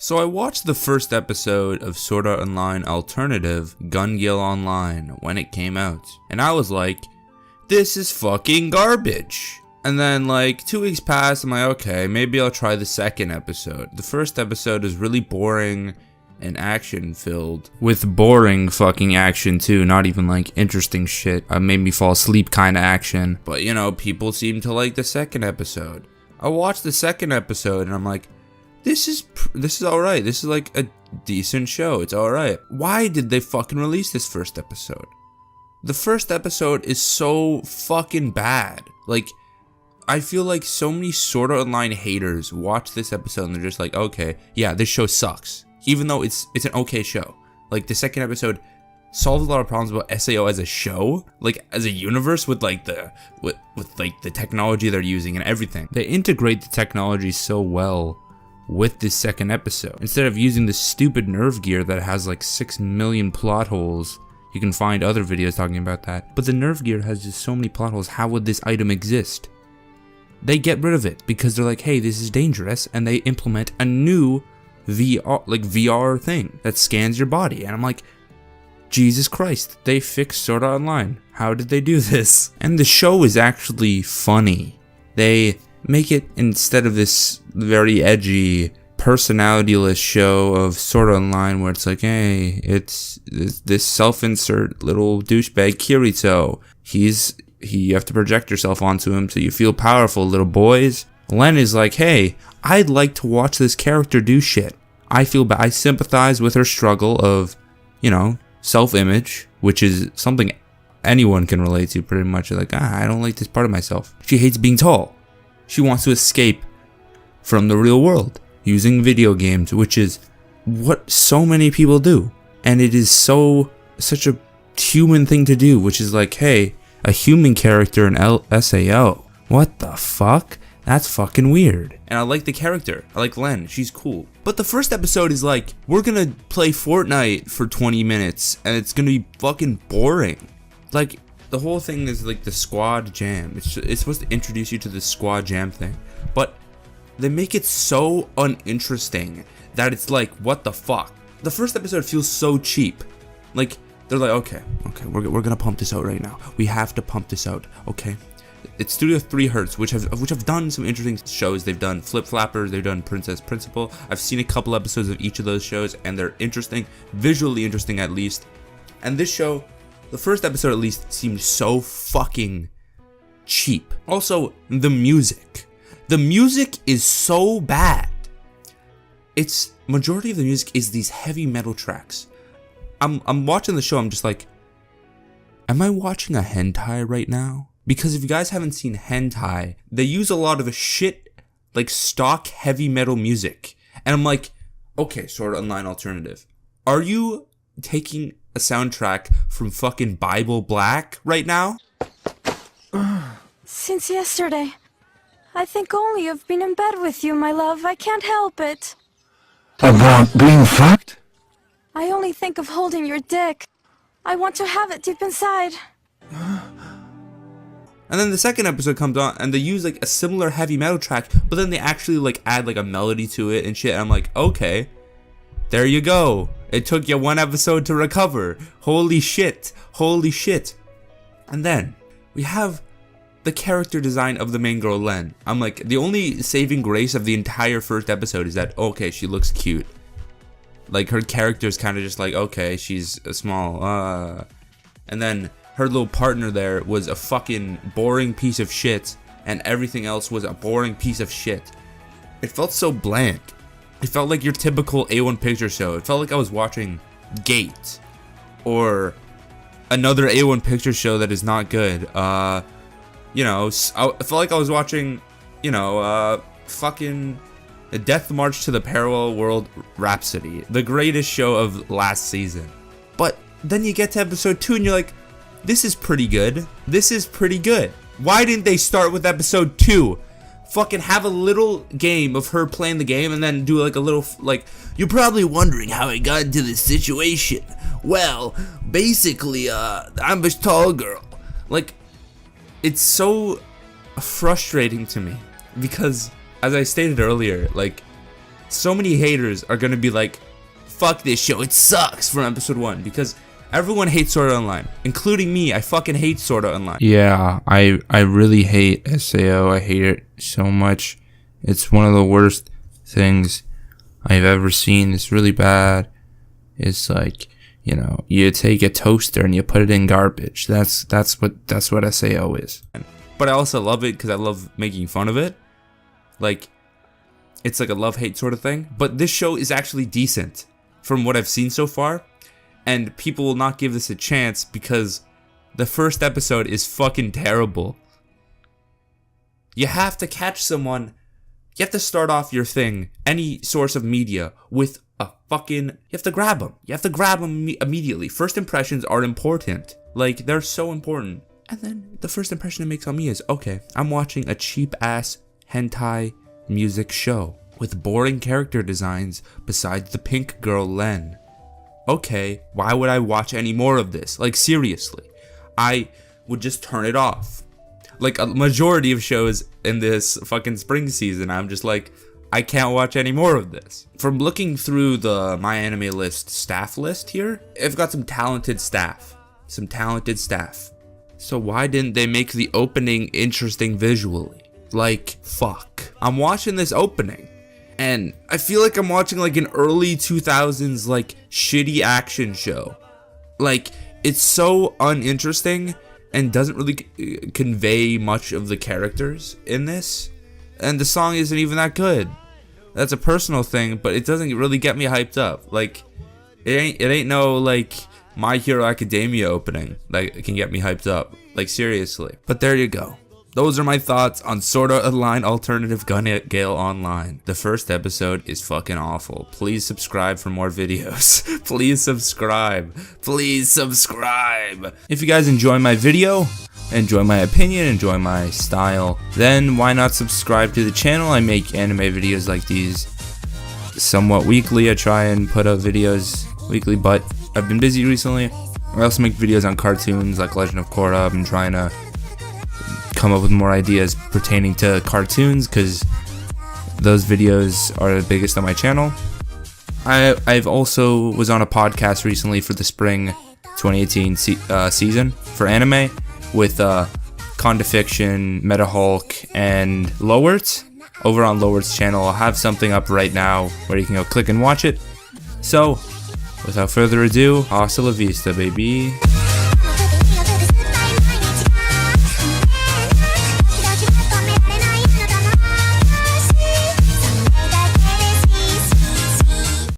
So I watched the first episode of Sword Art Online Alternative Gale Online when it came out, and I was like, this is fucking garbage. And then like 2 weeks passed, I'm like, okay, maybe I'll try the second episode. The first episode is really boring and action filled, with boring fucking action too, not even like interesting shit. Made me fall asleep kind of action. But you know, people seem to like the second episode. I watched the second episode and I'm like, this is alright. This is like a decent show. It's alright. Why did they fucking release this first episode? The first episode is so fucking bad. Like, I feel like so many Sword Art Online haters watch this episode and they're just like, okay, yeah, this show sucks. Even though it's an okay show. Like, the second episode solves a lot of problems about SAO as a show, like as a universe with like the technology they're using and everything. They integrate the technology so well with this second episode. Instead of using the stupid nerve gear that has like 6 million plot holes, you can find other videos talking about that. But the nerve gear has just so many plot holes. How would this item exist? They get rid of it because they're like, hey, this is dangerous, and they implement a new VR thing that scans your body. And I'm like, Jesus Christ, they fixed Sword Art Online. How did they do this? And the show is actually funny. They make it, instead of this very edgy, personality-less show of Sword Art Online where it's like, hey, it's this self-insert little douchebag Kirito. You have to project yourself onto him so you feel powerful, little boys. Len is like, hey, I'd like to watch this character do shit. I sympathize with her struggle of, you know, self-image, which is something anyone can relate to pretty much. Like, I don't like this part of myself. She hates being tall. She wants to escape from the real world using video games, which is what so many people do. And it is such a human thing to do, which is like, hey, a human character in SAO. What the fuck? That's fucking weird. And I like the character. I like Len. She's cool. But the first episode is like, we're gonna play Fortnite for 20 minutes and it's gonna be fucking boring. Like, the whole thing is like the squad jam. It's supposed to introduce you to the squad jam thing. But they make it so uninteresting that it's like, what the fuck? The first episode feels so cheap. Like, they're like, okay, we're gonna pump this out right now. We have to pump this out, okay? It's Studio 3 Hertz, which have done some interesting shows. They've done Flip Flappers, they've done Princess Principal. I've seen a couple episodes of each of those shows, and they're interesting, visually interesting at least. And this show, the first episode at least, seemed so fucking cheap. Also, the music. The music is so bad. Majority of the music is these heavy metal tracks. I'm watching the show, I'm just like, am I watching a hentai right now? Because if you guys haven't seen hentai, they use a lot of shit, like stock heavy metal music. And I'm like, okay, Sword Art Online Alternative, are you taking a soundtrack from fucking Bible Black right now? Since yesterday. I think only of being in bed with you, my love. I can't help it. About being fucked? I only think of holding your dick. I want to have it deep inside. And then the second episode comes on and they use like a similar heavy metal track, but then they actually like add like a melody to it and shit. And I'm like, okay, there you go. It took you 1 episode to recover. Holy shit. Holy shit. And then we have the character design of the main girl, Len. I'm like, the only saving grace of the entire first episode is that, okay, she looks cute. Like, her character's kind of just like, okay, she's small, and then her little partner there was a fucking boring piece of shit, and everything else was a boring piece of shit. It felt so bland. It felt like your typical A1 picture show. It felt like I was watching Gate, or another A1 picture show that is not good. You know, I felt like I was watching, you know, fucking The Death March to the Parallel World Rhapsody, the greatest show of last season. But then you get to episode 2 and you're like, this is pretty good. This is pretty good. Why didn't they start with episode 2? Fucking have a little game of her playing the game and then do like a little, like, you're probably wondering how I got into this situation. Well, basically, I'm a tall girl. Like, it's so frustrating to me because, as I stated earlier, like, so many haters are gonna be like, fuck this show, it sucks from episode 1, because everyone hates Sword Art Online, including me. I fucking hate Sword Art Online. Yeah, I really hate SAO. I hate it so much. It's one of the worst things I've ever seen. It's really bad. It's like, you know, you take a toaster and you put it in garbage. That's what SAO is. But I also love it because I love making fun of it. Like, it's like a love-hate sort of thing. But this show is actually decent from what I've seen so far. And people will not give this a chance because the first episode is fucking terrible. You have to catch someone. You have to start off your thing, any source of media, with a fucking... You have to grab them. You have to grab them immediately. First impressions are important. Like, they're so important. And then the first impression it makes on me is, okay, I'm watching a cheap-ass hentai music show with boring character designs besides the pink girl Len. Okay, why would I watch any more of this? Like, seriously, I would just turn it off. Like, a majority of shows in this fucking spring season, I'm just like, I can't watch any more of this. From looking through the My Anime List staff list here, I've got some talented staff. So why didn't they make the opening interesting visually? Like, fuck. I'm watching this opening, and I feel like I'm watching like an early 2000s like shitty action show. Like, it's so uninteresting and doesn't really convey much of the characters in this. And the song isn't even that good. That's a personal thing, but it doesn't really get me hyped up. Like, it ain't no like My Hero Academia opening that can get me hyped up. Like, seriously. But there you go. Those are my thoughts on Sword Art Online Alternative Gale Online. The first episode is fucking awful. Please subscribe for more videos. Please subscribe. Please subscribe. If you guys enjoy my video, enjoy my opinion, enjoy my style, then why not subscribe to the channel? I make anime videos like these somewhat weekly. I try and put out videos weekly, but I've been busy recently. I also make videos on cartoons like Legend of Korra. I've been trying to come up with more ideas pertaining to cartoons because those videos are the biggest on my channel. I've also was on a podcast recently for the spring 2018 season for anime with Condifiction, Meta Hulk, and Lowerts over on Lowerts channel. I'll have something up right now where you can go click and watch it. So, without further ado, hasta la vista, baby.